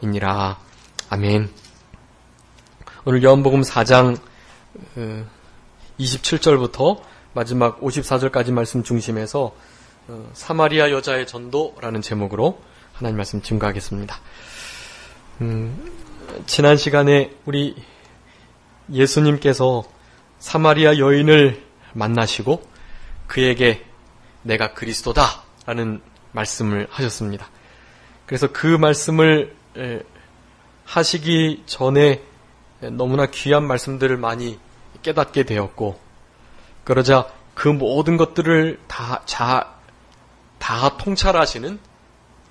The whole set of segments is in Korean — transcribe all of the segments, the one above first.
되어서이니라. 아멘. 오늘 요한복음 4장 27절부터 마지막 54절까지 말씀 중심에서 사마리아 여자의 전도라는 제목으로 하나님 말씀 증거하겠습니다. 지난 시간에 우리 예수님께서 사마리아 여인을 만나시고 그에게 내가 그리스도다 라는 말씀을 하셨습니다. 그래서 그 말씀을 하시기 전에 너무나 귀한 말씀들을 많이 깨닫게 되었고, 그러자 그 모든 것들을 다 통찰하시는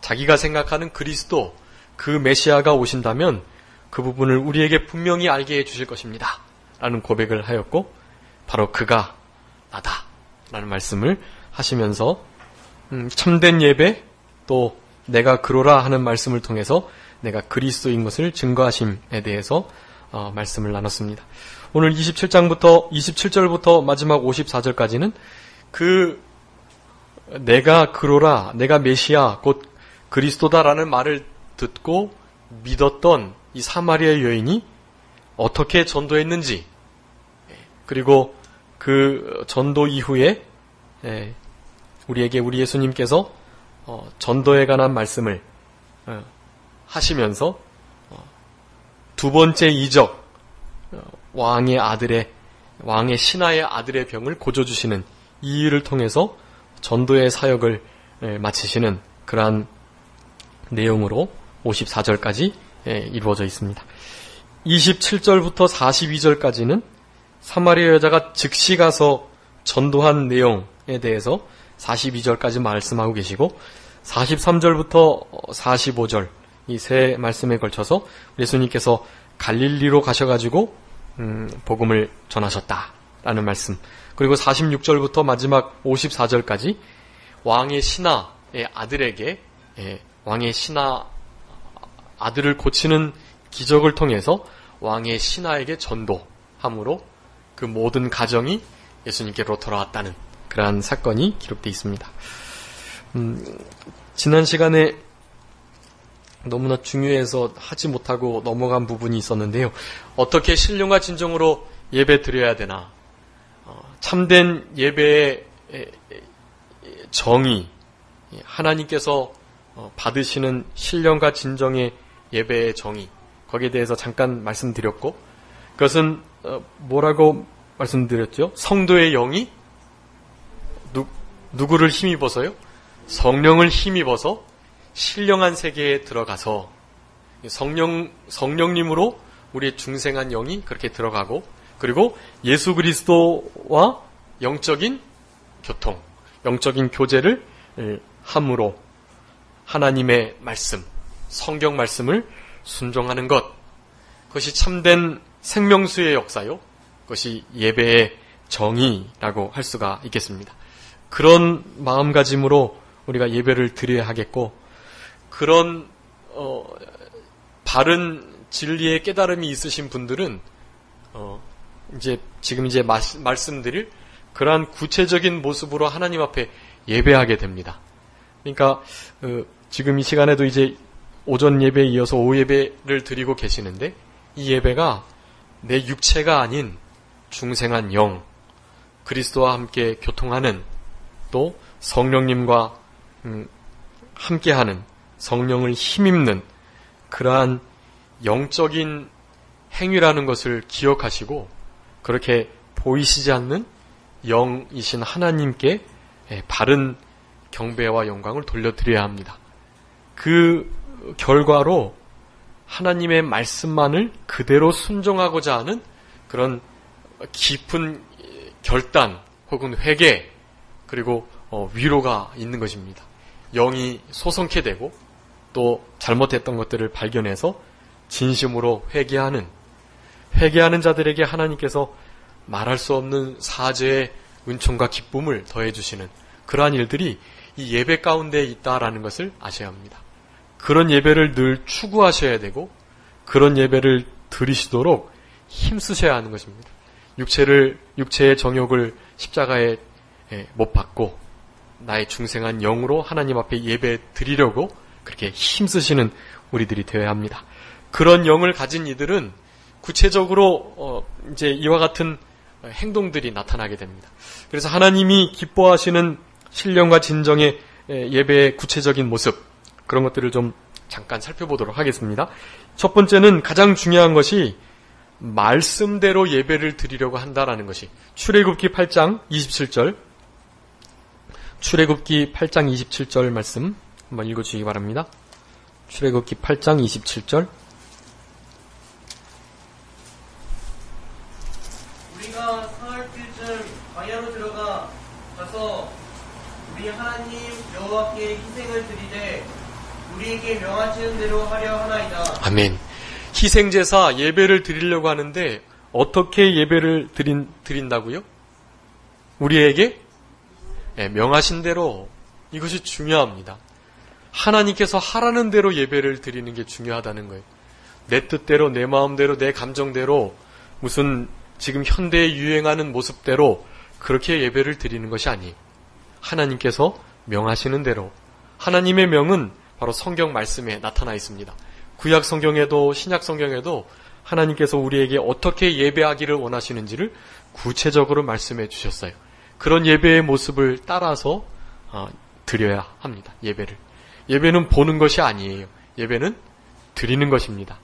자기가 생각하는 그리스도, 그 메시아가 오신다면 그 부분을 우리에게 분명히 알게 해주실 것입니다 라는 고백을 하였고, 바로 그가 나다 라는 말씀을 하시면서 참된 예배, 또 내가 그로라 하는 말씀을 통해서 내가 그리스도인 것을 증거하심에 대해서 말씀을 나눴습니다. 오늘 27절부터 마지막 54절까지는 그 내가 그로라, 내가 메시아, 곧 그리스도다라는 말을 듣고 믿었던 이 사마리아 여인이 어떻게 전도했는지, 그리고 그 전도 이후에 우리에게 우리 예수님께서 전도에 관한 말씀을 하시면서 두 번째 이적, 왕의 신하의 아들의 병을 고쳐주시는 이 일을 통해서 전도의 사역을 마치시는 그러한 내용으로 54절까지 이루어져 있습니다. 27절부터 42절까지는 사마리아 여자가 즉시 가서 전도한 내용에 대해서 42절까지 말씀하고 계시고, 43절부터 45절 이 세 말씀에 걸쳐서 예수님께서 갈릴리로 가셔가지고 복음을 전하셨다라는 말씀, 그리고 46절부터 마지막 54절까지 왕의 신하의 아들에게 왕의 신하 아들을 고치는 기적을 통해서 왕의 신하에게 전도함으로 그 모든 가정이 예수님께로 돌아왔다는 그러한 사건이 기록되어 있습니다. 지난 시간에 너무나 중요해서 하지 못하고 넘어간 부분이 있었는데요. 어떻게 신령과 진정으로 예배 드려야 되나? 참된 예배의 정의, 하나님께서 받으시는 신령과 진정의 예배의 정의, 거기에 대해서 잠깐 말씀드렸고, 그것은 뭐라고 말씀드렸죠? 성도의 영이 누구를 힘입어서요? 성령을 힘입어서 신령한 세계에 들어가서 성령님으로 우리의 중생한 영이 그렇게 들어가고, 그리고 예수 그리스도와 영적인 교통, 영적인 교제를 함으로 하나님의 말씀, 성경 말씀을 순종하는 것, 그것이 참된 생명수의 역사요, 그것이 예배의 정의라고 할 수가 있겠습니다. 그런 마음가짐으로 우리가 예배를 드려야 하겠고, 그런 바른 진리의 깨달음이 있으신 분들은 지금 말씀드릴 그러한 구체적인 모습으로 하나님 앞에 예배하게 됩니다. 그러니까 지금 이 시간에도 이제 오전 예배에 이어서 오후 예배를 드리고 계시는데, 이 예배가 내 육체가 아닌 중생한 영, 그리스도와 함께 교통하는, 또 성령님과 함께하는, 성령을 힘입는 그러한 영적인 행위라는 것을 기억하시고, 그렇게 보이시지 않는 영이신 하나님께 바른 경배와 영광을 돌려드려야 합니다. 그 결과로 하나님의 말씀만을 그대로 순종하고자 하는 그런 깊은 결단 혹은 회개, 그리고 위로가 있는 것입니다. 영이 소성케 되고, 또 잘못했던 것들을 발견해서 진심으로 회개하는 자들에게 하나님께서 말할 수 없는 사죄의 은총과 기쁨을 더해주시는 그러한 일들이 이 예배 가운데 있다라는 것을 아셔야 합니다. 그런 예배를 늘 추구하셔야 되고, 그런 예배를 드리시도록 힘쓰셔야 하는 것입니다. 육체의 정욕을 십자가에 못 박고 나의 중생한 영으로 하나님 앞에 예배 드리려고 그렇게 힘쓰시는 우리들이 되어야 합니다. 그런 영을 가진 이들은 구체적으로 이제 이와 같은 행동들이 나타나게 됩니다. 그래서 하나님이 기뻐하시는 신령과 진정의 예배의 구체적인 모습, 그런 것들을 좀 잠깐 살펴보도록 하겠습니다. 첫 번째는 가장 중요한 것이 말씀대로 예배를 드리려고 한다라는 것이 출애굽기 8장 27절, 출애굽기 8장 27절 말씀 한번 읽어주시기 바랍니다. 출애굽기 8장 27절. 우리가 사흘쯤 광야로 들어가 가서 우리 하나님 여호와께 희생을 드리되 우리에게 명하시는 대로 하려 하나이다. 아멘. 희생제사 예배를 드리려고 하는데 어떻게 예배를 드린다고요? 우리에게 명하신 대로. 이것이 중요합니다. 하나님께서 하라는 대로 예배를 드리는 게 중요하다는 거예요. 내 뜻대로, 내 마음대로, 내 감정대로, 무슨 지금 현대에 유행하는 모습대로 그렇게 예배를 드리는 것이 아니에요. 하나님께서 명하시는 대로. 하나님의 명은 바로 성경 말씀에 나타나 있습니다. 구약 성경에도 신약 성경에도 하나님께서 우리에게 어떻게 예배하기를 원하시는지를 구체적으로 말씀해 주셨어요. 그런 예배의 모습을 따라서 드려야 합니다. 예배는 보는 것이 아니에요. 예배는 드리는 것입니다.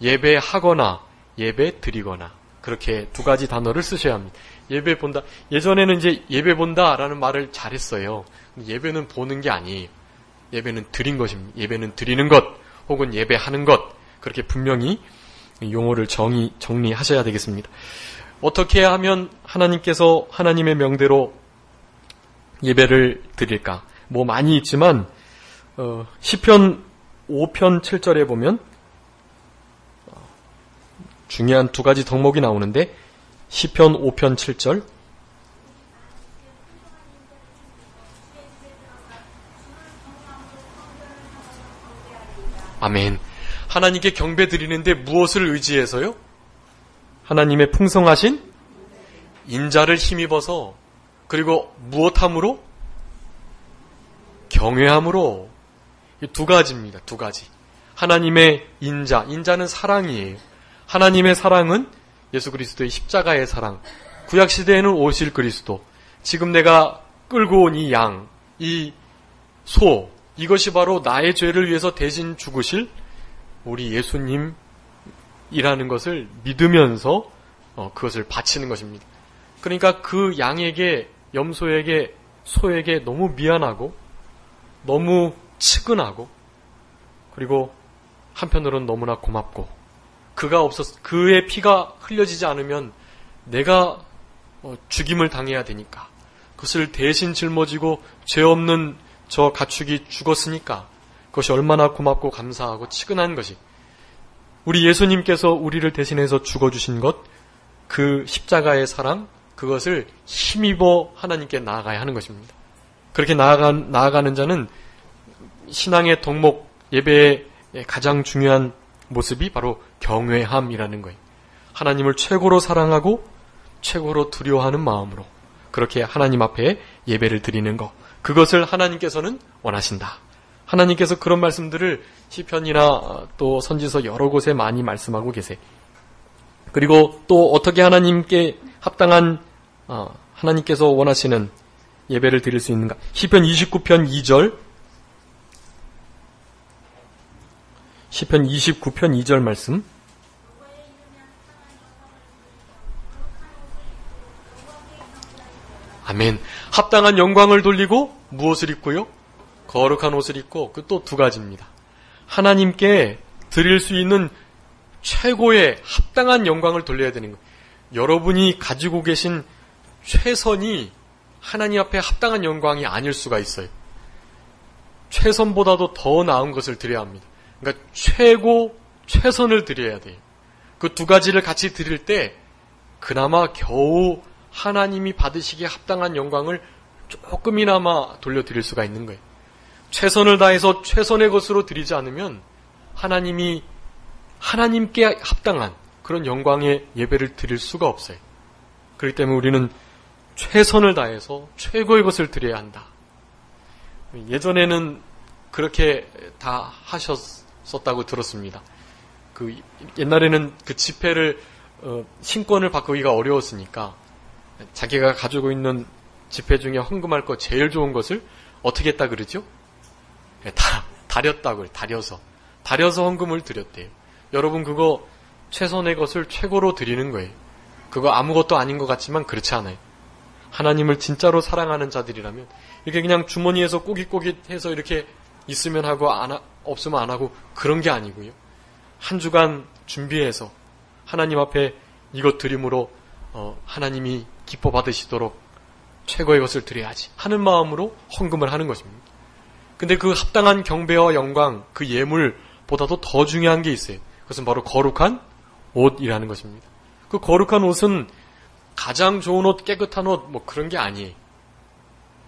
예배하거나 예배 드리거나, 그렇게 두 가지 단어를 쓰셔야 합니다. 예배 본다. 예전에는 이제 예배 본다라는 말을 잘했어요. 예배는 보는 게 아니에요. 예배는 드린 것입니다. 예배는 드리는 것, 혹은 예배하는 것, 그렇게 분명히 용어를 정리하셔야 되겠습니다. 어떻게 하면 하나님께서 하나님의 명대로 예배를 드릴까? 뭐 많이 있지만 시편 5편 7절에 보면 중요한 두 가지 덕목이 나오는데, 시편 5편 7절, 아멘. 하나님께 경배 드리는데 무엇을 의지해서요? 하나님의 풍성하신 인자를 힘입어서, 그리고 무엇함으로? 경외함으로. 이 두 가지입니다. 두 가지. 하나님의 인자는 사랑이에요. 하나님의 사랑은 예수 그리스도의 십자가의 사랑. 구약시대에는 오실 그리스도. 지금 내가 끌고 온 이 양, 이 소, 이것이 바로 나의 죄를 위해서 대신 죽으실 우리 예수님이라는 것을 믿으면서 그것을 바치는 것입니다. 그러니까 그 양에게, 염소에게, 소에게 너무 미안하고 너무 측은하고, 그리고 한편으로는 너무나 고맙고, 그의 피가 흘려지지 않으면 내가 죽임을 당해야 되니까, 그것을 대신 짊어지고 죄 없는 저 가축이 죽었으니까 그것이 얼마나 고맙고 감사하고 측은한 것이, 우리 예수님께서 우리를 대신해서 죽어주신 것, 그 십자가의 사랑, 그것을 힘입어 하나님께 나아가야 하는 것입니다. 그렇게 나아가는 자는 신앙의 덕목, 예배의 가장 중요한 모습이 바로 경외함이라는 거예요. 하나님을 최고로 사랑하고 최고로 두려워하는 마음으로 그렇게 하나님 앞에 예배를 드리는 것, 그것을 하나님께서는 원하신다. 하나님께서 그런 말씀들을 시편이나 또 선지서 여러 곳에 많이 말씀하고 계세요. 그리고 또 어떻게 하나님께 합당한, 하나님께서 원하시는 예배를 드릴 수 있는가? 시편 29편 2절, 시편 29편 2절 말씀. 아멘. 합당한 영광을 돌리고 무엇을 입고요? 거룩한 옷을 입고, 그 또 두 가지입니다. 하나님께 드릴 수 있는 최고의 합당한 영광을 돌려야 되는 거예요. 여러분이 가지고 계신 최선이 하나님 앞에 합당한 영광이 아닐 수가 있어요. 최선보다도 더 나은 것을 드려야 합니다. 그러니까 최선을 드려야 돼요. 그 두 가지를 같이 드릴 때 그나마 겨우 하나님이 받으시기에 합당한 영광을 조금이나마 돌려드릴 수가 있는 거예요. 최선을 다해서 최선의 것으로 드리지 않으면 하나님께 합당한 그런 영광의 예배를 드릴 수가 없어요. 그렇기 때문에 우리는 최선을 다해서 최고의 것을 드려야 한다. 예전에는 그렇게 다 썼다고 들었습니다. 옛날에는 그 지폐를 신권을 바꾸기가 어려웠으니까 자기가 가지고 있는 지폐 중에 헌금할 거 제일 좋은 것을 어떻게 했다 그러죠? 다렸다고 그래요. 다려서 헌금을 드렸대요. 여러분 그거 최선의 것을 최고로 드리는 거예요. 그거 아무것도 아닌 것 같지만 그렇지 않아요. 하나님을 진짜로 사랑하는 자들이라면 이렇게 그냥 주머니에서 꼬깃꼬깃해서 이렇게 있으면 하고 없으면 안 하고 그런 게 아니고요. 한 주간 준비해서 하나님 앞에 이것 드림으로 하나님이 기뻐 받으시도록 최고의 것을 드려야지 하는 마음으로 헌금을 하는 것입니다. 근데 그 합당한 경배와 영광, 그 예물보다도 더 중요한 게 있어요. 그것은 바로 거룩한 옷이라는 것입니다. 그 거룩한 옷은 가장 좋은 옷, 깨끗한 옷, 뭐 그런 게 아니에요.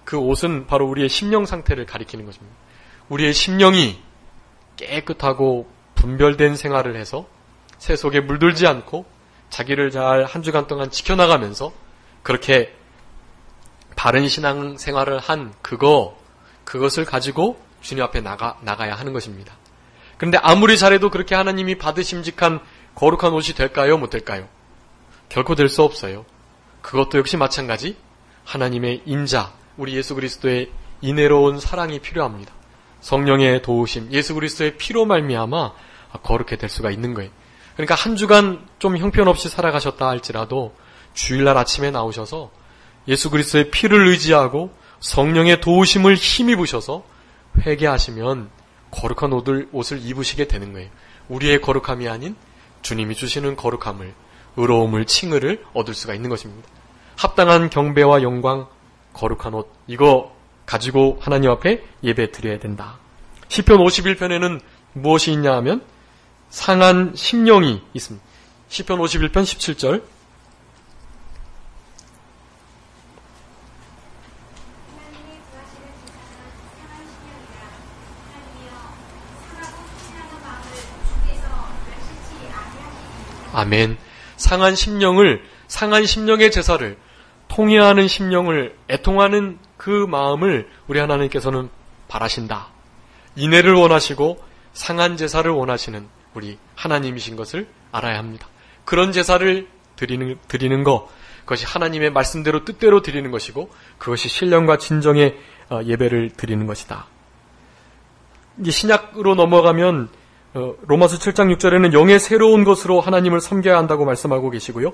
그 옷은 바로 우리의 심령 상태를 가리키는 것입니다. 우리의 심령이 깨끗하고 분별된 생활을 해서 세속에 물들지 않고 자기를 잘 한 주간 동안 지켜나가면서 그렇게 바른 신앙 생활을 한 그것을 가지고 주님 앞에 나가야 하는 것입니다. 그런데 아무리 잘해도 그렇게 하나님이 받으심직한 거룩한 옷이 될까요? 못 될까요? 결코 될 수 없어요. 그것도 역시 마찬가지 하나님의 인자, 우리 예수 그리스도의 인애로운 사랑이 필요합니다. 성령의 도우심, 예수 그리스도의 피로 말미암아 거룩해 될 수가 있는 거예요. 그러니까 한 주간 좀 형편없이 살아가셨다 할지라도 주일날 아침에 나오셔서 예수 그리스도의 피를 의지하고 성령의 도우심을 힘입으셔서 회개하시면 거룩한 옷을 입으시게 되는 거예요. 우리의 거룩함이 아닌 주님이 주시는 거룩함을, 의로움을, 칭의를 얻을 수가 있는 것입니다. 합당한 경배와 영광, 거룩한 옷, 이거 가지고 하나님 앞에 예배 드려야 된다. 시편 51편에는 무엇이 있냐 하면 상한 심령이 있습니다. 시편 51편 17절 아멘. 상한 심령의 제사를, 통회하는 심령을, 애통하는 그 마음을 우리 하나님께서는 바라신다. 인애를 원하시고 상한 제사를 원하시는 우리 하나님이신 것을 알아야 합니다. 그런 제사를 드리는 것, 그것이 하나님의 말씀대로 뜻대로 드리는 것이고 그것이 신령과 진정의 예배를 드리는 것이다. 이제 신약으로 넘어가면 로마서 7장 6절에는 영의 새로운 것으로 하나님을 섬겨야 한다고 말씀하고 계시고요.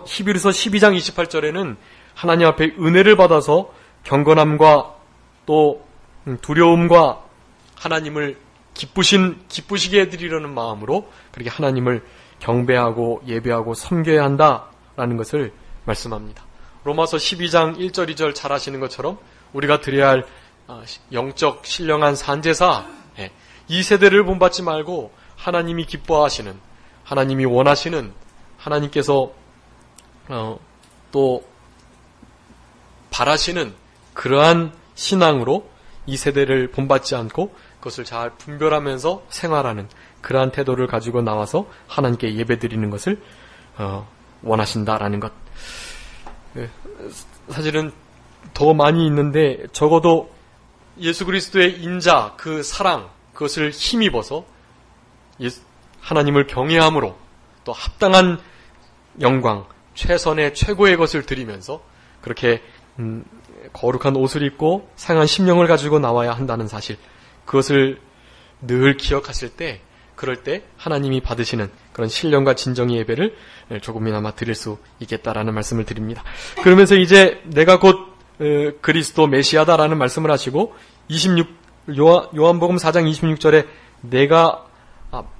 히브리서 12장 28절에는 하나님 앞에 은혜를 받아서 경건함과 또 두려움과 하나님을 기쁘시게 해드리려는 마음으로 그렇게 하나님을 경배하고 예배하고 섬겨야 한다라는 것을 말씀합니다. 로마서 12장 1절 2절 잘 아시는 것처럼 우리가 드려야 할 영적 신령한 산제사, 이 세대를 본받지 말고 하나님이 기뻐하시는, 하나님이 원하시는, 하나님께서 또 바라시는 그러한 신앙으로 이 세대를 본받지 않고 그것을 잘 분별하면서 생활하는 그러한 태도를 가지고 나와서 하나님께 예배드리는 것을 원하신다라는 것. 사실은 더 많이 있는데 적어도 예수 그리스도의 인자, 그 사랑, 그것을 힘입어서 하나님을 경외함으로 또 합당한 영광, 최선의 최고의 것을 드리면서 그렇게 거룩한 옷을 입고 상한 심령을 가지고 나와야 한다는 사실, 그것을 늘 기억하실 때, 그럴 때 하나님이 받으시는 그런 신령과 진정의 예배를 조금이나마 드릴 수 있겠다라는 말씀을 드립니다. 그러면서 이제 내가 곧 그리스도 메시아다라는 말씀을 하시고 요한복음 4장 26절에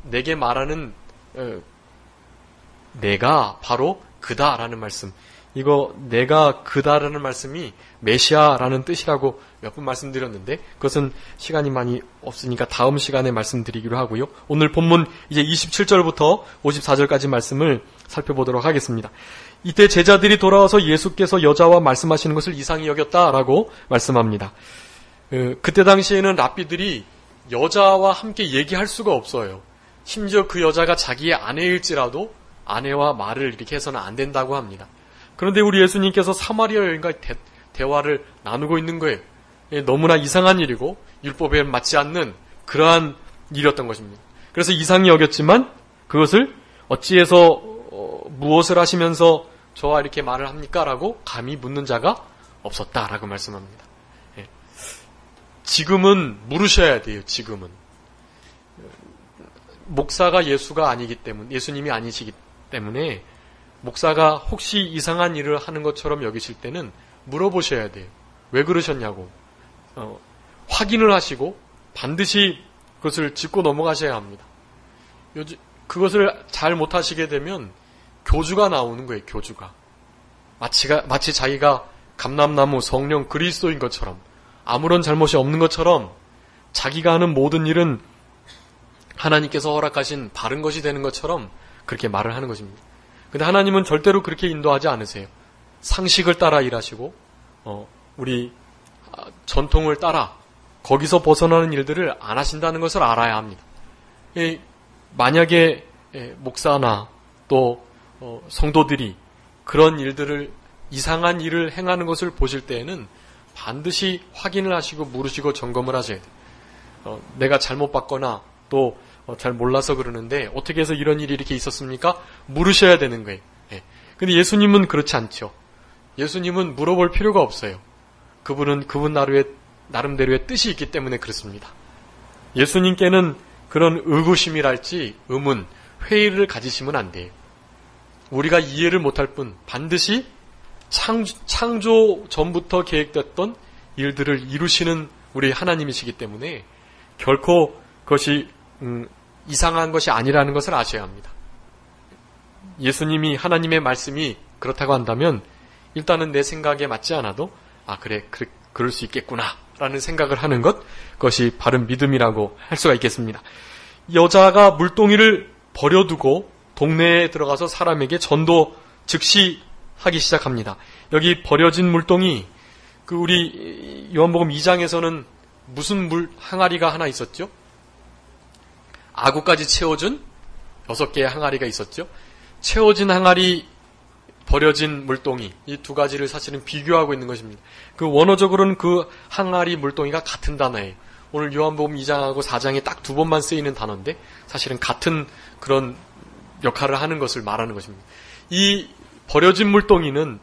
내게 말하는 내가 바로 그다라는 말씀, 이거 내가 그다라는 말씀이 메시아라는 뜻이라고 몇 번 말씀드렸는데 그것은 시간이 많이 없으니까 다음 시간에 말씀드리기로 하고요. 오늘 본문 이제 27절부터 54절까지 말씀을 살펴보도록 하겠습니다. 이때 제자들이 돌아와서 예수께서 여자와 말씀하시는 것을 이상히 여겼다라고 말씀합니다. 그때 당시에는 랍비들이 여자와 함께 얘기할 수가 없어요. 심지어 그 여자가 자기의 아내일지라도 아내와 말을 이렇게 해서는 안 된다고 합니다. 그런데 우리 예수님께서 사마리아 여인과 대화를 나누고 있는 거예요. 너무나 이상한 일이고 율법에 맞지 않는 그러한 일이었던 것입니다. 그래서 이상히 여겼지만 그것을 어찌해서 무엇을 하시면서 저와 이렇게 말을 합니까? 라고 감히 묻는 자가 없었다라고 말씀합니다. 예. 지금은 물으셔야 돼요. 지금은. 목사가 예수가 아니기 때문에, 예수님이 아니시기 때문에 목사가 혹시 이상한 일을 하는 것처럼 여기실 때는 물어보셔야 돼요. 왜 그러셨냐고. 확인을 하시고 반드시 그것을 짚고 넘어가셔야 합니다. 그것을 잘 못하시게 되면 교주가 나오는 거예요. 교주가. 마치 자기가 감람나무 성령 그리스도인 것처럼, 아무런 잘못이 없는 것처럼 자기가 하는 모든 일은 하나님께서 허락하신 바른 것이 되는 것처럼 그렇게 말을 하는 것입니다. 근데 하나님은 절대로 그렇게 인도하지 않으세요. 상식을 따라 일하시고 우리 전통을 따라 거기서 벗어나는 일들을 안 하신다는 것을 알아야 합니다. 만약에 목사나 또 성도들이 그런 일들을, 이상한 일을 행하는 것을 보실 때에는 반드시 확인을 하시고 물으시고 점검을 하셔야 돼요. 내가 잘못 봤거나 또 잘 몰라서 그러는데 어떻게 해서 이런 일이 이렇게 있었습니까? 물으셔야 되는 거예요. 근데 예수님은 그렇지 않죠. 예수님은 물어볼 필요가 없어요. 그분은 그분 나름대로의 뜻이 있기 때문에 그렇습니다. 예수님께는 그런 의구심이랄지 의문, 회의를 가지시면 안 돼요. 우리가 이해를 못할 뿐 반드시 창조 전부터 계획됐던 일들을 이루시는 우리 하나님이시기 때문에 결코 그것이 이상한 것이 아니라는 것을 아셔야 합니다. 예수님이, 하나님의 말씀이 그렇다고 한다면 일단은 내 생각에 맞지 않아도 그래 그럴 수 있겠구나 라는 생각을 하는 것, 그것이 바른 믿음이라고 할 수가 있겠습니다. 여자가 물동이를 버려두고 동네에 들어가서 사람에게 전도 즉시 하기 시작합니다. 여기 버려진 물동이, 우리 요한복음 2장에서는 무슨 항아리가 하나 있었죠? 아구까지 채워준 6개의 항아리가 있었죠. 채워진 항아리, 버려진 물동이, 이 두 가지를 사실은 비교하고 있는 것입니다. 원어적으로는 그 항아리 물동이가 같은 단어예요. 오늘 요한복음 2장하고 4장에 딱 2번만 쓰이는 단어인데 사실은 같은 그런 역할을 하는 것을 말하는 것입니다. 이 버려진 물동이는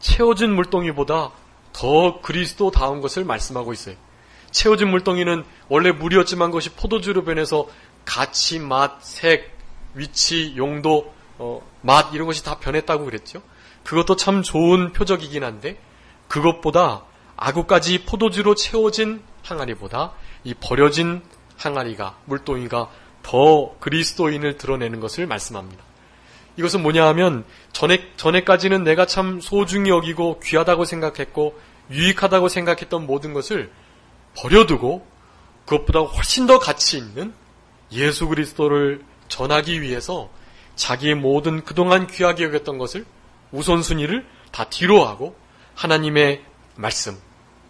채워진 물동이보다 더 그리스도다운 것을 말씀하고 있어요. 채워진 물동이는 원래 물이었지만 그것이 포도주로 변해서 가치, 맛, 색, 위치, 용도, 맛 이런 것이 다 변했다고 그랬죠. 그것도 참 좋은 표적이긴 한데 그것보다 아구까지 포도주로 채워진 항아리보다 이 버려진 항아리가, 물동이가 더 그리스도인을 드러내는 것을 말씀합니다. 이것은 뭐냐 하면 전에까지는 내가 참 소중히 여기고 귀하다고 생각했고 유익하다고 생각했던 모든 것을 버려두고 그것보다 훨씬 더 가치 있는 예수 그리스도를 전하기 위해서 자기의 모든 그동안 귀하게 여겼던 것을, 우선순위를 다 뒤로 하고 하나님의 말씀,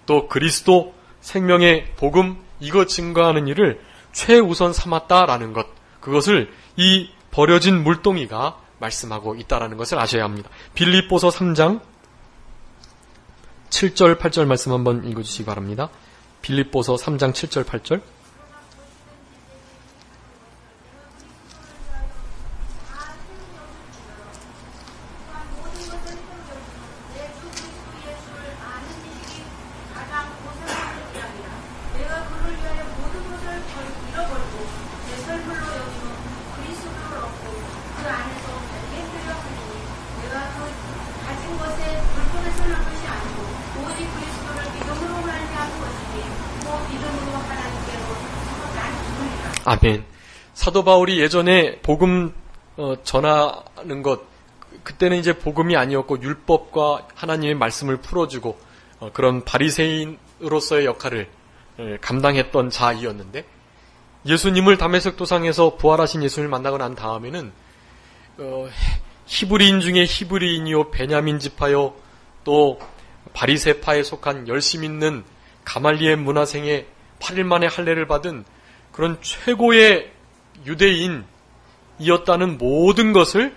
또 그리스도 생명의 복음, 이거 증거하는 일을 최우선 삼았다라는 것, 그것을 이 버려진 물동이가 말씀하고 있다라는 것을 아셔야 합니다. 빌립보서 3장 7절 8절 말씀 한번 읽어주시기 바랍니다. 빌립보서 3장 7절 8절. 아멘. 사도 바울이 예전에 복음 전하는 것, 그때는 이제 복음이 아니었고 율법과 하나님의 말씀을 풀어주고 그런 바리새인으로서의 역할을 감당했던 자이었는데, 예수님을 다메섹 도상에서 부활하신 예수님을 만나고 난 다음에는 히브리인 중에 히브리인이요 베냐민 지파요 또 바리새파에 속한 열심 있는 가말리엘 문화생의 8일 만에 할례를 받은 그런 최고의 유대인이었다는 모든 것을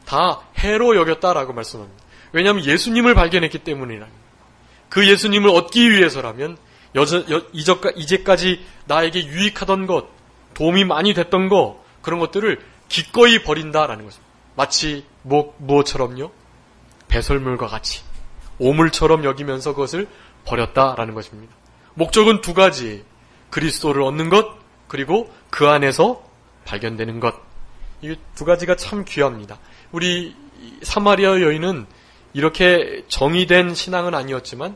다 해로 여겼다라고 말씀합니다. 왜냐하면 예수님을 발견했기 때문이라. 그 예수님을 얻기 위해서라면 이제까지 나에게 유익하던 것, 도움이 많이 됐던 거, 그런 것들을 기꺼이 버린다라는 것입니다. 마치 무엇처럼요? 배설물과 같이 오물처럼 여기면서 그것을 버렸다라는 것입니다. 목적은 두 가지, 그리스도를 얻는 것, 그리고 그 안에서 발견되는 것. 이 두 가지가 참 귀합니다. 우리 사마리아 여인은 이렇게 정의된 신앙은 아니었지만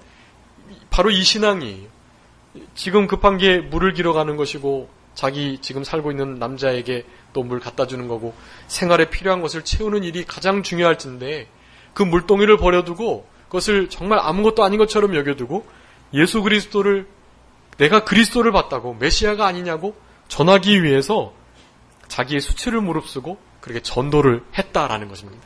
바로 이 신앙이 지금 급한 게 물을 기러 가는 것이고, 자기 지금 살고 있는 남자에게 또 물 갖다 주는 거고, 생활에 필요한 것을 채우는 일이 가장 중요할진데 그 물동이를 버려두고 그것을 정말 아무것도 아닌 것처럼 여겨두고 예수 그리스도를, 내가 그리스도를 봤다고 메시아가 아니냐고 전하기 위해서 자기의 수치를 무릅쓰고 그렇게 전도를 했다라는 것입니다.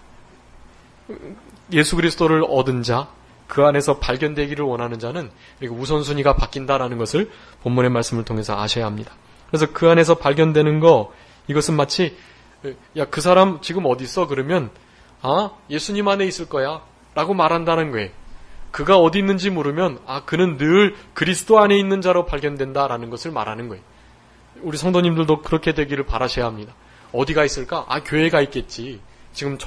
예수 그리스도를 얻은 자, 그 안에서 발견되기를 원하는 자는 우선순위가 바뀐다라는 것을 본문의 말씀을 통해서 아셔야 합니다. 그래서 그 안에서 발견되는 거, 이것은 마치 야, 그 사람 지금 어디 있어? 그러면 예수님 안에 있을 거야 라고 말한다는 거예요. 그가 어디 있는지 물으면 그는 늘 그리스도 안에 있는 자로 발견된다라는 것을 말하는 거예요. 우리 성도님들도 그렇게 되기를 바라셔야 합니다. 어디가 있을까? 교회가 있겠지. 지금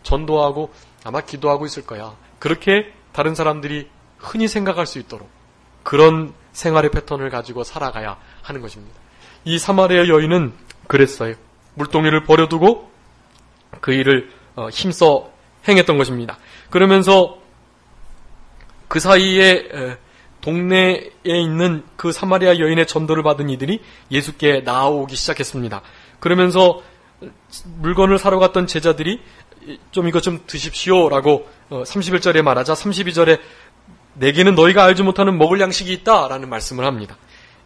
전도하고 아마 기도하고 있을 거야. 그렇게 다른 사람들이 흔히 생각할 수 있도록 그런 생활의 패턴을 가지고 살아가야 하는 것입니다. 이 사마리아 여인은 그랬어요. 물동이를 버려두고 그 일을 힘써 행했던 것입니다. 그러면서 그 사이에 동네에 있는 그 사마리아 여인의 전도를 받은 이들이 예수께 나아오기 시작했습니다. 그러면서 물건을 사러 갔던 제자들이 좀 이것 좀 드십시오라고 31절에 말하자 32절에 내게는 너희가 알지 못하는 먹을 양식이 있다라는 말씀을 합니다.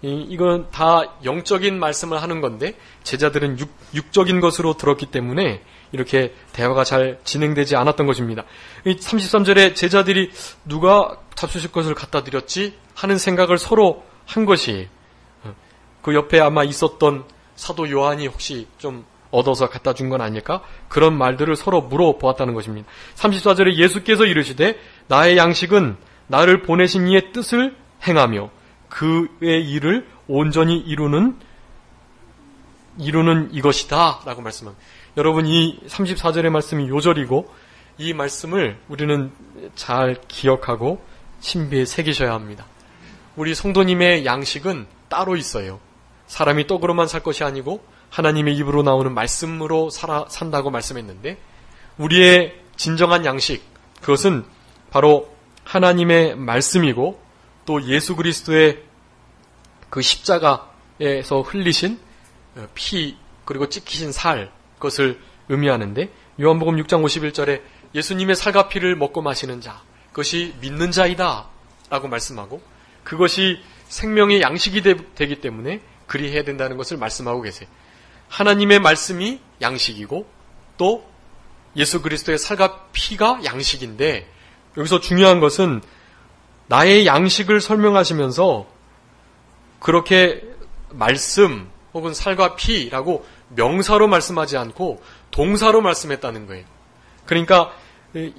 이건 다 영적인 말씀을 하는 건데 제자들은 육적인 것으로 들었기 때문에 이렇게 대화가 잘 진행되지 않았던 것입니다. 33절에 제자들이 누가 잡수실 것을 갖다 드렸지 하는 생각을 서로 한 것이, 그 옆에 아마 있었던 사도 요한이 혹시 좀 얻어서 갖다 준 건 아닐까? 그런 말들을 서로 물어보았다는 것입니다. 34절에 예수께서 이르시되 나의 양식은 나를 보내신 이의 뜻을 행하며 그의 일을 온전히 이루는 이것이다 라고 말씀합니다. 여러분, 이 34절의 말씀이 요절이고 이 말씀을 우리는 잘 기억하고 신비에 새기셔야 합니다. 우리 성도님의 양식은 따로 있어요. 사람이 떡으로만 살 것이 아니고 하나님의 입으로 나오는 말씀으로 산다고 말씀했는데, 우리의 진정한 양식, 그것은 바로 하나님의 말씀이고 또 예수 그리스도의 그 십자가에서 흘리신 피 그리고 찍히신 살, 그것을 의미하는데, 요한복음 6장 51절에 예수님의 살과 피를 먹고 마시는 자, 그것이 믿는 자이다 라고 말씀하고, 그것이 생명의 양식이 되기 때문에 그리해야 된다는 것을 말씀하고 계세요. 하나님의 말씀이 양식이고 또 예수 그리스도의 살과 피가 양식인데, 여기서 중요한 것은 나의 양식을 설명하시면서 그렇게 말씀 혹은 살과 피라고 명사로 말씀하지 않고 동사로 말씀했다는 거예요. 그러니까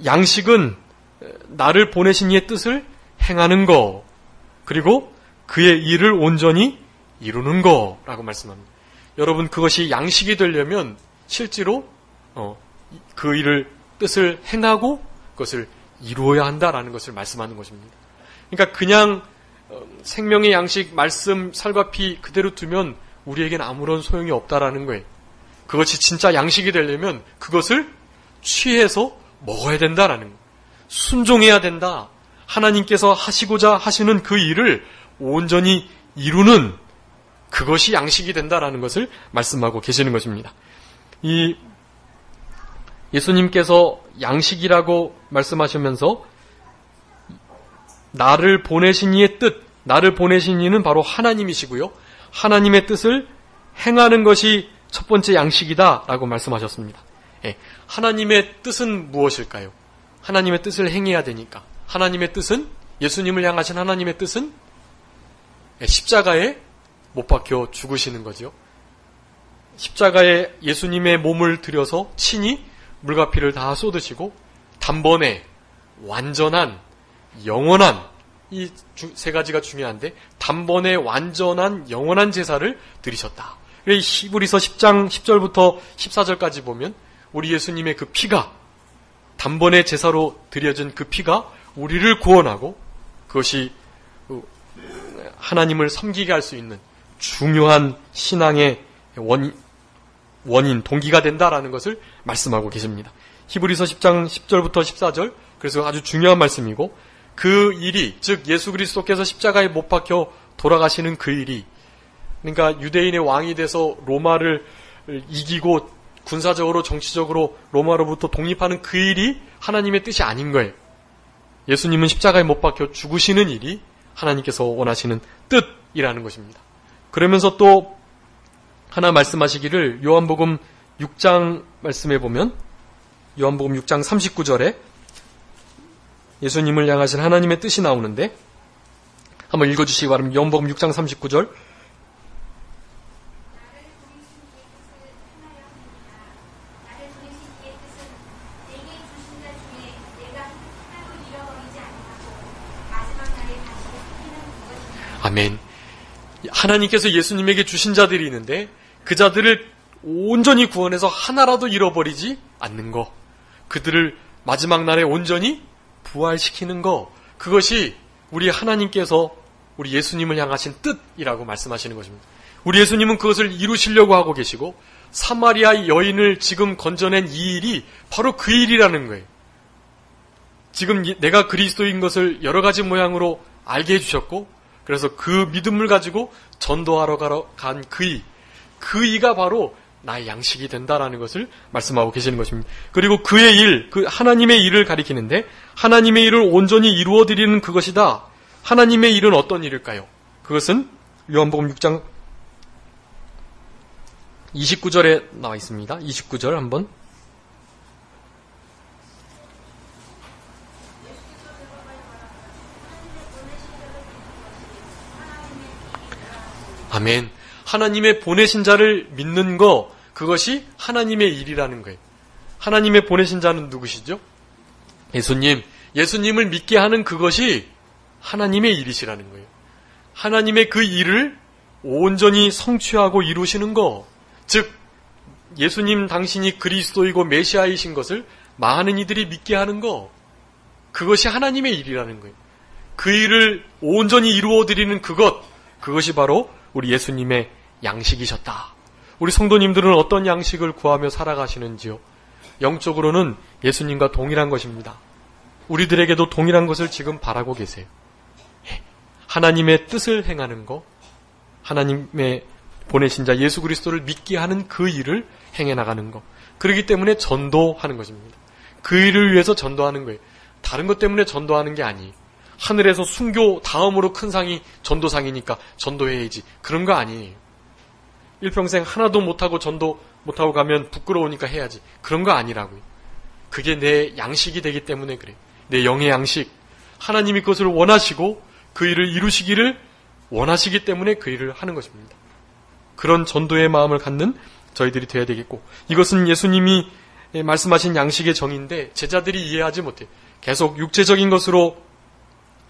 양식은 나를 보내신 이의 뜻을 행하는 거, 그리고 그의 일을 온전히 이루는 거라고 말씀합니다. 여러분, 그것이 양식이 되려면 실제로 그 일을 뜻을 행하고 그것을 이루어야 한다라는 것을 말씀하는 것입니다. 그러니까 그냥 생명의 양식, 말씀, 살과 피 그대로 두면 우리에겐 아무런 소용이 없다라는 거예요. 그것이 진짜 양식이 되려면 그것을 취해서 먹어야 된다라는 거예요. 순종해야 된다. 하나님께서 하시고자 하시는 그 일을 온전히 이루는 그것이 양식이 된다라는 것을 말씀하고 계시는 것입니다. 이 예수님께서 양식이라고 말씀하시면서 나를 보내신 이의 뜻, 나를 보내신 이는 바로 하나님이시고요. 하나님의 뜻을 행하는 것이 첫 번째 양식이다라고 말씀하셨습니다. 하나님의 뜻은 무엇일까요? 하나님의 뜻을 행해야 되니까. 하나님의 뜻은, 예수님을 향하신 하나님의 뜻은 십자가에 못 박혀 죽으시는 거죠. 십자가에 예수님의 몸을 들여서 친히 물과 피를 다 쏟으시고 단번에 완전한, 영원한, 이 세 가지가 중요한데 단번에 완전한 영원한 제사를 드리셨다. 히브리서 10장 10절부터 14절까지 보면 우리 예수님의 그 피가, 단번에 제사로 드려진 그 피가 우리를 구원하고 그것이 하나님을 섬기게 할 수 있는 중요한 신앙의 원인, 동기가 된다라는 것을 말씀하고 계십니다. 히브리서 10장 10절부터 14절, 그래서 아주 중요한 말씀이고, 그 일이, 즉 예수 그리스도께서 십자가에 못 박혀 돌아가시는 그 일이, 그러니까 유대인의 왕이 돼서 로마를 이기고 군사적으로 정치적으로 로마로부터 독립하는 그 일이 하나님의 뜻이 아닌 거예요. 예수님은 십자가에 못 박혀 죽으시는 일이 하나님께서 원하시는 뜻이라는 것입니다. 그러면서 또 하나 말씀하시기를 요한복음 6장 말씀해 보면 요한복음 6장 39절에 예수님을 향하신 하나님의 뜻이 나오는데 한번 읽어주시기 바랍니다. 요한복음 6장 39절. 아멘. 하나님께서 예수님에게 주신 자들이 있는데 그 자들을 온전히 구원해서 하나라도 잃어버리지 않는 것, 그들을 마지막 날에 온전히 부활시키는 것, 그것이 우리 하나님께서 우리 예수님을 향하신 뜻이라고 말씀하시는 것입니다. 우리 예수님은 그것을 이루시려고 하고 계시고 사마리아 여인을 지금 건져낸 이 일이 바로 그 일이라는 거예요. 지금 내가 그리스도인 것을 여러 가지 모양으로 알게 해주셨고, 그래서 그 믿음을 가지고 전도하러 간 그 이가 바로 나의 양식이 된다라는 것을 말씀하고 계시는 것입니다. 그리고 그의 일, 그 하나님의 일을 가리키는데 하나님의 일을 온전히 이루어드리는 그것이다. 하나님의 일은 어떤 일일까요? 그것은 요한복음 6장 29절에 나와 있습니다. 29절 한번. 아멘. 하나님의 보내신 자를 믿는 거, 그것이 하나님의 일이라는 거예요. 하나님의 보내신 자는 누구시죠? 예수님. 예수님을 믿게 하는 그것이 하나님의 일이시라는 거예요. 하나님의 그 일을 온전히 성취하고 이루시는 거, 즉 예수님 당신이 그리스도이고 메시아이신 것을 많은 이들이 믿게 하는 거, 그것이 하나님의 일이라는 거예요. 그 일을 온전히 이루어드리는 그것이 바로 우리 예수님의 양식이셨다. 우리 성도님들은 어떤 양식을 구하며 살아가시는지요? 영적으로는 예수님과 동일한 것입니다. 우리들에게도 동일한 것을 지금 바라고 계세요. 하나님의 뜻을 행하는 것, 하나님의 보내신 자 예수 그리스도를 믿게 하는 그 일을 행해 나가는 것. 그렇기 때문에 전도하는 것입니다. 그 일을 위해서 전도하는 거예요. 다른 것 때문에 전도하는 게 아니에요. 하늘에서 순교 다음으로 큰 상이 전도상이니까 전도해야지, 그런 거 아니에요. 일평생 하나도 못하고 전도 못하고 가면 부끄러우니까 해야지, 그런 거 아니라고요. 그게 내 양식이 되기 때문에 그래요. 내 영의 양식. 하나님이 그것을 원하시고 그 일을 이루시기를 원하시기 때문에 그 일을 하는 것입니다. 그런 전도의 마음을 갖는 저희들이 되어야 되겠고, 이것은 예수님이 말씀하신 양식의 정의인데 제자들이 이해하지 못해요. 계속 육체적인 것으로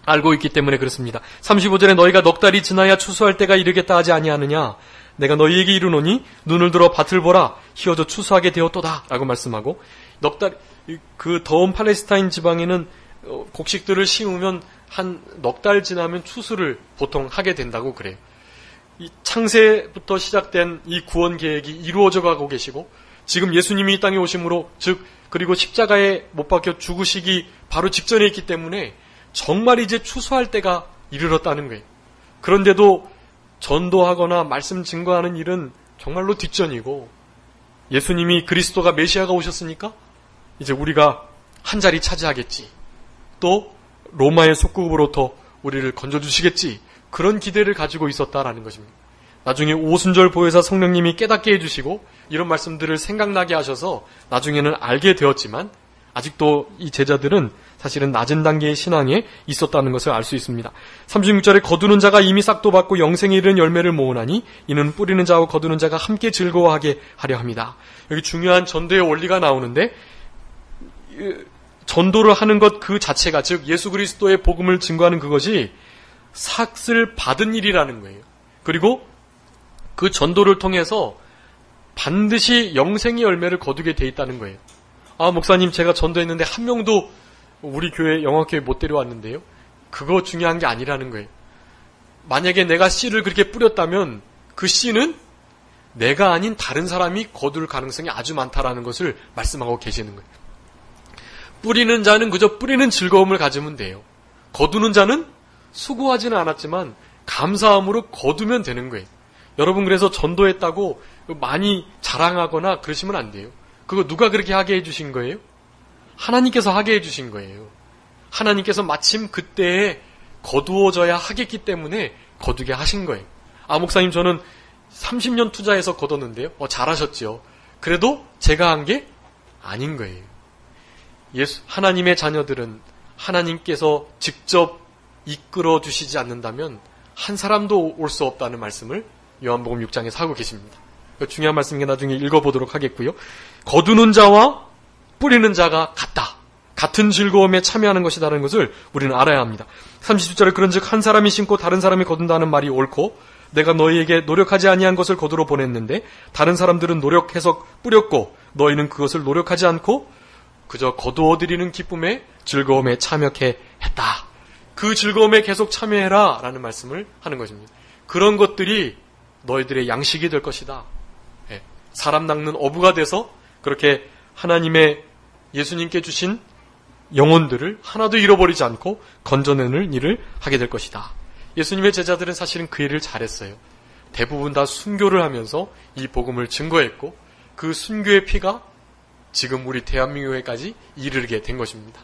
알고 있기 때문에 그렇습니다. 35절에 너희가 넉 달이 지나야 추수할 때가 이르겠다 하지 아니하느냐. 내가 너희에게 이르노니 눈을 들어 밭을 보라. 희어져 추수하게 되었도다. 라고 말씀하고, 넉 달, 그 더운 팔레스타인 지방에는 곡식들을 심으면 한 넉 달 지나면 추수를 보통 하게 된다고 그래요. 이 창세부터 시작된 이 구원 계획이 이루어져 가고 계시고, 지금 예수님이 이 땅에 오심으로, 즉 그리고 십자가에 못 박혀 죽으시기 바로 직전에 있기 때문에 정말 이제 추수할 때가 이르렀다는 거예요. 그런데도 전도하거나 말씀 증거하는 일은 정말로 뒷전이고, 예수님이 그리스도가 메시아가 오셨으니까 이제 우리가 한 자리 차지하겠지, 또 로마의 속국으로부터 우리를 건져주시겠지, 그런 기대를 가지고 있었다라는 것입니다. 나중에 오순절 보혜사 성령님이 깨닫게 해주시고 이런 말씀들을 생각나게 하셔서 나중에는 알게 되었지만, 아직도 이 제자들은 사실은 낮은 단계의 신앙에 있었다는 것을 알 수 있습니다. 36절에 거두는 자가 이미 싹도 받고 영생에 이르는 열매를 모으나니 이는 뿌리는 자와 거두는 자가 함께 즐거워하게 하려 합니다. 여기 중요한 전도의 원리가 나오는데, 전도를 하는 것 그 자체가, 즉 예수 그리스도의 복음을 증거하는 그것이 삭을 받은 일이라는 거예요. 그리고 그 전도를 통해서 반드시 영생의 열매를 거두게 돼 있다는 거예요. 아, 목사님, 제가 전도했는데 한 명도 우리 교회, 영화교회 못 데려왔는데요. 그거 중요한 게 아니라는 거예요. 만약에 내가 씨를 그렇게 뿌렸다면 그 씨는 내가 아닌 다른 사람이 거둘 가능성이 아주 많다라는 것을 말씀하고 계시는 거예요. 뿌리는 자는 그저 뿌리는 즐거움을 가지면 돼요. 거두는 자는 수고하지는 않았지만 감사함으로 거두면 되는 거예요. 여러분, 그래서 전도했다고 많이 자랑하거나 그러시면 안 돼요. 그거 누가 그렇게 하게 해주신 거예요? 하나님께서 하게 해주신 거예요. 하나님께서 마침 그때에 거두어져야 하겠기 때문에 거두게 하신 거예요. 아, 목사님, 저는 30년 투자해서 거뒀는데요. 잘하셨죠. 그래도 제가 한 게 아닌 거예요. 하나님의 자녀들은 하나님께서 직접 이끌어 주시지 않는다면 한 사람도 올 수 없다는 말씀을 요한복음 6장에서 하고 계십니다. 중요한 말씀이니까 나중에 읽어보도록 하겠고요. 거두는 자와 뿌리는 자가 같다. 같은 즐거움에 참여하는 것이라는 것을 우리는 알아야 합니다. 37절에 그런즉 한 사람이 심고 다른 사람이 거둔다는 말이 옳고 내가 너희에게 노력하지 아니한 것을 거두러 보냈는데 다른 사람들은 노력해서 뿌렸고 너희는 그것을 노력하지 않고 그저 거두어드리는 기쁨에 즐거움에 참여케 했다. 그 즐거움에 계속 참여해라 라는 말씀을 하는 것입니다. 그런 것들이 너희들의 양식이 될 것이다. 사람 낚는 어부가 돼서 그렇게 하나님의 예수님께 주신 영혼들을 하나도 잃어버리지 않고 건져내는 일을 하게 될 것이다. 예수님의 제자들은 사실은 그 일을 잘했어요. 대부분 다 순교를 하면서 이 복음을 증거했고 그 순교의 피가 지금 우리 대한민국에까지 이르게 된 것입니다.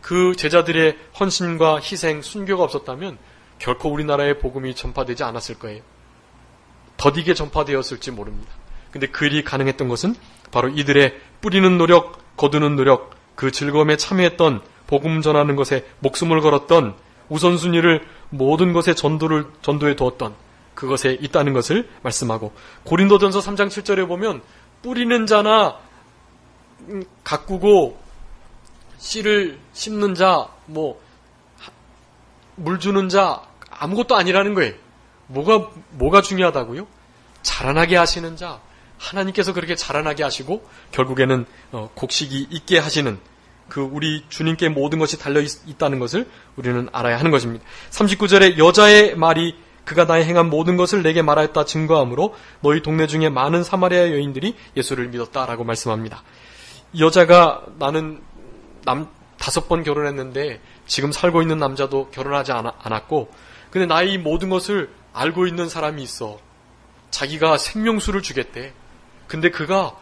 그 제자들의 헌신과 희생, 순교가 없었다면 결코 우리나라의 복음이 전파되지 않았을 거예요. 더디게 전파되었을지 모릅니다. 근데 그 일이 가능했던 것은 바로 이들의 뿌리는 노력, 거두는 노력, 그 즐거움에 참여했던 복음 전하는 것에 목숨을 걸었던 우선순위를 모든 것에 전도에 두었던 그것에 있다는 것을 말씀하고 고린도전서 3장 7절에 보면 뿌리는 자나 가꾸고 씨를 심는 자, 물 주는 자 아무것도 아니라는 거예요. 뭐가 중요하다고요? 자라나게 하시는 자, 하나님께서 그렇게 자라나게 하시고 결국에는 곡식이 있게 하시는 그 우리 주님께 모든 것이 달려 있다는 것을 우리는 알아야 하는 것입니다. 39절에 여자의 말이 그가 나의 행한 모든 것을 내게 말하였다 증거하므로 너희 동네 중에 많은 사마리아 여인들이 예수를 믿었다라고 말씀합니다. 여자가 나는 5번 결혼했는데 지금 살고 있는 남자도 결혼하지 않았고 근데 나의 이 모든 것을 알고 있는 사람이 있어. 자기가 생명수를 주겠대. 근데 그가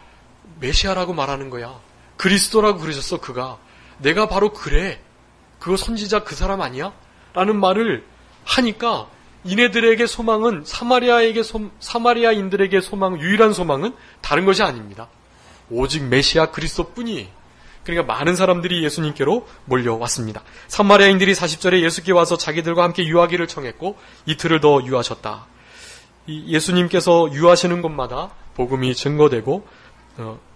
메시아라고 말하는 거야. 그리스도라고 그러셨어. 그가 내가 바로 그래. 그거 선지자 그 사람 아니야? 라는 말을 하니까 이네들에게 소망은 사마리아인들에게 소망, 유일한 소망은 다른 것이 아닙니다. 오직 메시아 그리스도뿐이에요. 그러니까 많은 사람들이 예수님께로 몰려왔습니다. 사마리아인들이 40절에 예수께 와서 자기들과 함께 유하기를 청했고 이틀을 더 유하셨다. 예수님께서 유하시는 곳마다 복음이 증거되고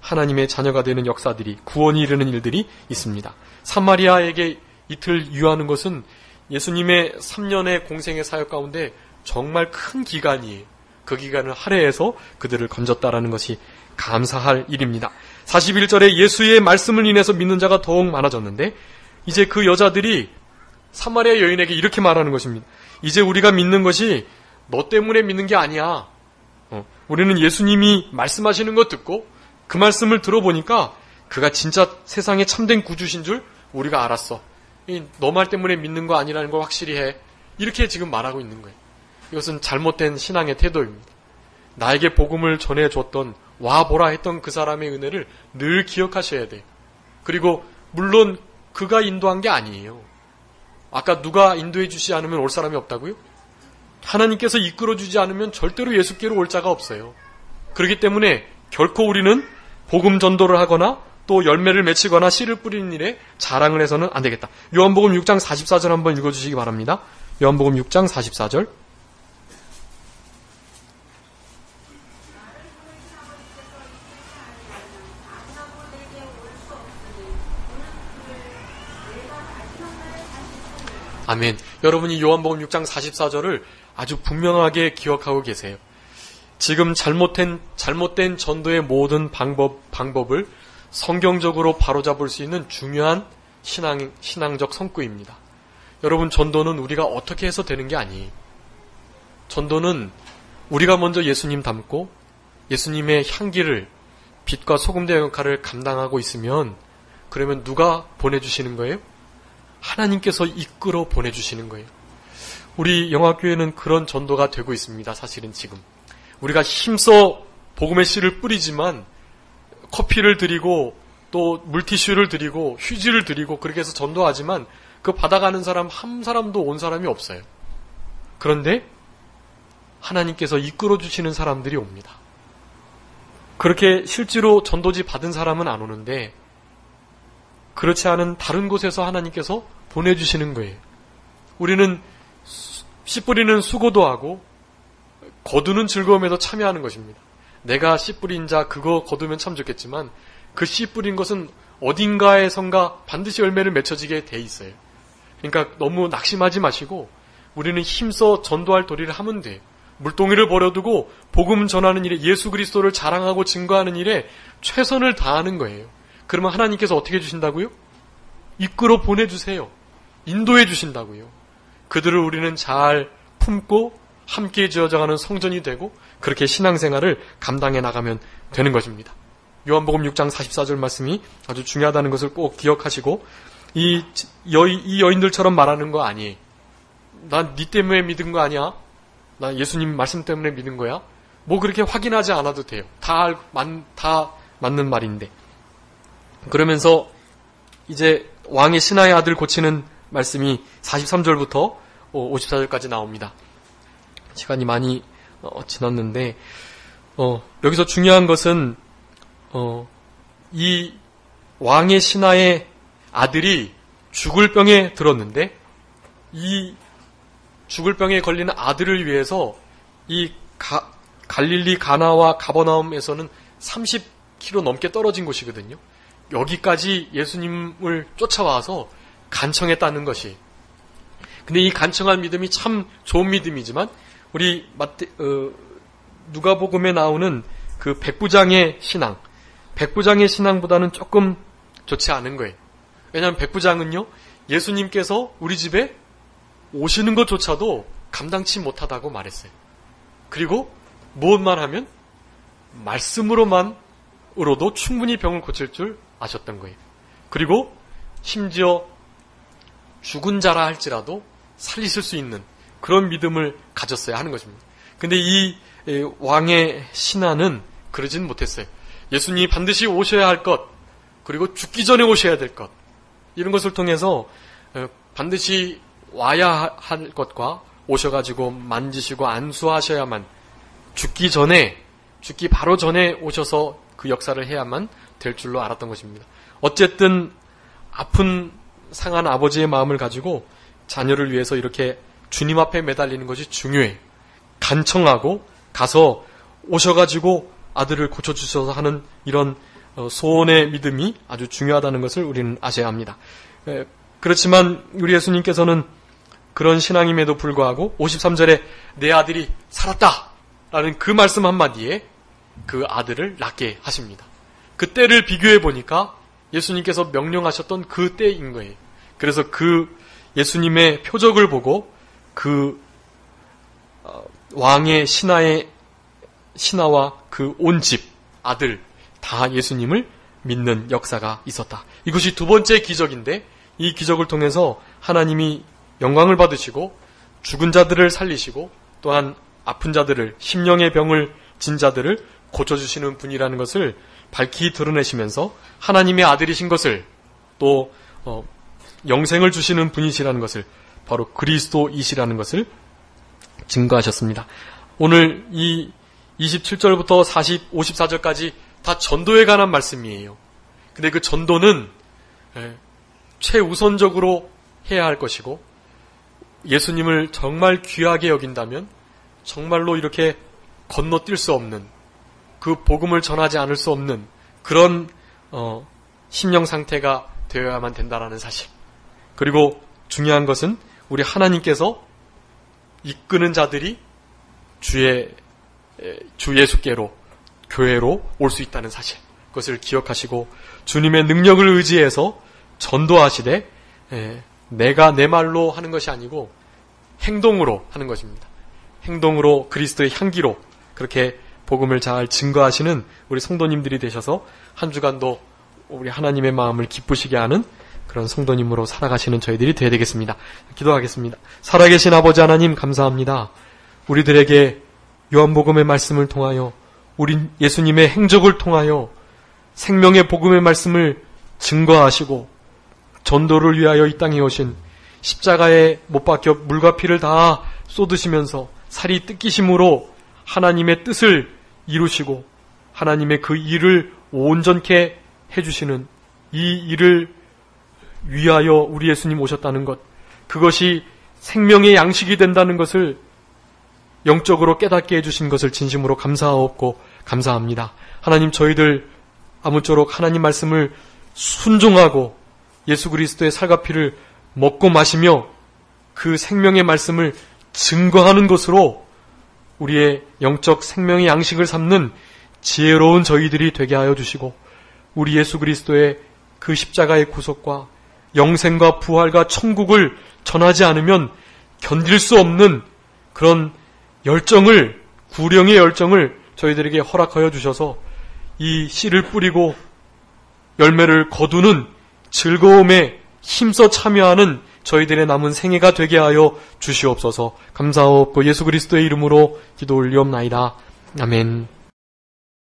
하나님의 자녀가 되는 역사들이 구원이 이르는 일들이 있습니다. 사마리아에게 이틀 유하는 것은 예수님의 3년의 공생의 사역 가운데 정말 큰 기간이에요. 그 기간을 할애해서 그들을 건졌다라는 것이 감사할 일입니다. 41절에 예수의 말씀을 인해서 믿는 자가 더욱 많아졌는데 이제 그 여자들이 사마리아 여인에게 이렇게 말하는 것입니다. 이제 우리가 믿는 것이 너 때문에 믿는 게 아니야. 우리는 예수님이 말씀하시는 거 듣고 그 말씀을 들어보니까 그가 진짜 세상에 참된 구주신 줄 우리가 알았어. 너 말 때문에 믿는 거 아니라는 걸 확실히 해. 이렇게 지금 말하고 있는 거예요. 이것은 잘못된 신앙의 태도입니다. 나에게 복음을 전해줬던 와보라 했던 그 사람의 은혜를 늘 기억하셔야 돼요. 그리고 물론 그가 인도한 게 아니에요. 아까 누가 인도해 주지 않으면 올 사람이 없다고요? 하나님께서 이끌어주지 않으면 절대로 예수께로 올 자가 없어요. 그렇기 때문에 결코 우리는 복음 전도를 하거나 또 열매를 맺히거나 씨를 뿌리는 일에 자랑을 해서는 안 되겠다. 요한복음 6장 44절 한번 읽어주시기 바랍니다. 요한복음 6장 44절. 아멘. 여러분이 요한복음 6장 44절을 아주 분명하게 기억하고 계세요. 지금 잘못된 전도의 모든 방법을 성경적으로 바로잡을 수 있는 중요한 신앙적 성구입니다. 여러분, 전도는 우리가 어떻게 해서 되는 게 아니에요. 전도는 우리가 먼저 예수님 닮고 예수님의 향기를, 빛과 소금의 역할을 감당하고 있으면, 그러면 누가 보내주시는 거예요? 하나님께서 이끌어 보내주시는 거예요. 우리 영화교회는 그런 전도가 되고 있습니다. 사실은 지금 우리가 힘써 복음의 씨를 뿌리지만, 커피를 드리고 또 물티슈를 드리고 휴지를 드리고 그렇게 해서 전도하지만 그 받아가는 사람 한 사람도 온 사람이 없어요. 그런데 하나님께서 이끌어 주시는 사람들이 옵니다. 그렇게 실제로 전도지 받은 사람은 안 오는데, 그렇지 않은 다른 곳에서 하나님께서 보내주시는 거예요. 우리는 씨 뿌리는 수고도 하고 거두는 즐거움에도 참여하는 것입니다. 내가 씨 뿌린 자 그거 거두면 참 좋겠지만, 그 씨 뿌린 것은 어딘가에선가 반드시 열매를 맺혀지게 돼 있어요. 그러니까 너무 낙심하지 마시고 우리는 힘써 전도할 도리를 하면 돼요. 물동이를 버려두고 복음 전하는 일에, 예수 그리스도를 자랑하고 증거하는 일에 최선을 다하는 거예요. 그러면 하나님께서 어떻게 해주신다고요? 이끌어 보내주세요. 인도해 주신다고요. 그들을 우리는 잘 품고 함께 지어져가는 성전이 되고, 그렇게 신앙생활을 감당해 나가면 되는 것입니다. 요한복음 6장 44절 말씀이 아주 중요하다는 것을 꼭 기억하시고, 이 여인들처럼 말하는 거 아니에요. 난 네 때문에 믿은 거 아니야? 나 예수님 말씀 때문에 믿은 거야? 뭐 그렇게 확인하지 않아도 돼요. 다 맞는 말인데. 그러면서 이제 왕의 신하의 아들 고치는 말씀이 43절부터 54절까지 나옵니다. 시간이 많이 지났는데, 여기서 중요한 것은 이 왕의 신하의 아들이 죽을 병에 들었는데, 이 죽을 병에 걸리는 아들을 위해서 이 갈릴리 가나와 가버나움에서는 30km 넘게 떨어진 곳이거든요. 여기까지 예수님을 쫓아와서 간청했다는 것이. 근데 이 간청한 믿음이 참 좋은 믿음이지만, 우리 누가복음에 나오는 그 백부장의 신앙, 백부장의 신앙보다는 조금 좋지 않은 거예요. 왜냐하면 백부장은요, 예수님께서 우리 집에 오시는 것조차도 감당치 못하다고 말했어요. 그리고 무엇만 하면 말씀으로도 충분히 병을 고칠 줄 아셨던 거예요. 그리고 심지어 죽은 자라 할지라도 살리실 수 있는 그런 믿음을 가졌어야 하는 것입니다. 근데 이 왕의 신하는 그러진 못했어요. 예수님이 반드시 오셔야 할 것, 그리고 죽기 전에 오셔야 될 것, 이런 것을 통해서 반드시 와야 할 것과 오셔가지고 만지시고 안수하셔야만, 죽기 바로 전에 오셔서 그 역사를 해야만 될 줄로 알았던 것입니다. 어쨌든 아픈 상한 아버지의 마음을 가지고 자녀를 위해서 이렇게 주님 앞에 매달리는 것이 중요해요. 간청하고 가서 오셔가지고 아들을 고쳐주셔서 하는 이런 소원의 믿음이 아주 중요하다는 것을 우리는 아셔야 합니다. 그렇지만 우리 예수님께서는 그런 신앙임에도 불구하고 53절에 내 아들이 살았다 라는 그 말씀 한마디에 그 아들을 낫게 하십니다. 그 때를 비교해 보니까 예수님께서 명령하셨던 그 때인 거예요. 그래서 그 예수님의 표적을 보고 그 왕의 신하와 그 온 집, 아들 다 예수님을 믿는 역사가 있었다. 이것이 두 번째 기적인데, 이 기적을 통해서 하나님이 영광을 받으시고 죽은 자들을 살리시고 또한 아픈 자들을, 심령의 병을 진 자들을 고쳐주시는 분이라는 것을 밝히 드러내시면서 하나님의 아들이신 것을, 또 영생을 주시는 분이시라는 것을, 바로 그리스도이시라는 것을 증거하셨습니다. 오늘 이 27절부터 54절까지 다 전도에 관한 말씀이에요. 근데 그 전도는 최우선적으로 해야 할 것이고, 예수님을 정말 귀하게 여긴다면 정말로 이렇게 건너뛸 수 없는, 그 복음을 전하지 않을 수 없는 그런 심령 상태가 되어야만 된다라는 사실. 그리고 중요한 것은 우리 하나님께서 이끄는 자들이 주의 주 예수께로, 교회로 올 수 있다는 사실, 그것을 기억하시고 주님의 능력을 의지해서 전도하시되 내가 내 말로 하는 것이 아니고 행동으로 하는 것입니다. 행동으로 그리스도의 향기로 그렇게 복음을 잘 증거하시는 우리 성도님들이 되셔서 한 주간도 우리 하나님의 마음을 기쁘시게 하는 그런 성도님으로 살아가시는 저희들이 되어야 되겠습니다. 기도하겠습니다. 살아계신 아버지 하나님 감사합니다. 우리들에게 요한복음의 말씀을 통하여 우리 예수님의 행적을 통하여 생명의 복음의 말씀을 증거하시고 전도를 위하여 이 땅에 오신 십자가에 못 박혀 물과 피를 다 쏟으시면서 살이 뜯기심으로 하나님의 뜻을 이루시고 하나님의 그 일을 온전케 해주시는 이 일을 위하여 우리 예수님 오셨다는 것, 그것이 생명의 양식이 된다는 것을 영적으로 깨닫게 해주신 것을 진심으로 감사하옵고 감사합니다. 하나님, 저희들 아무쪼록 하나님 말씀을 순종하고 예수 그리스도의 살과 피를 먹고 마시며 그 생명의 말씀을 증거하는 것으로 우리의 영적 생명의 양식을 삼는 지혜로운 저희들이 되게 하여 주시고 우리 예수 그리스도의 그 십자가의 구속과 영생과 부활과 천국을 전하지 않으면 견딜 수 없는 그런 열정을, 구령의 열정을 저희들에게 허락하여 주셔서 이 씨를 뿌리고 열매를 거두는 즐거움에 힘써 참여하는 저희들의 남은 생애가 되게 하여 주시옵소서. 감사하옵고 예수 그리스도의 이름으로 기도 올리옵나이다. 아멘.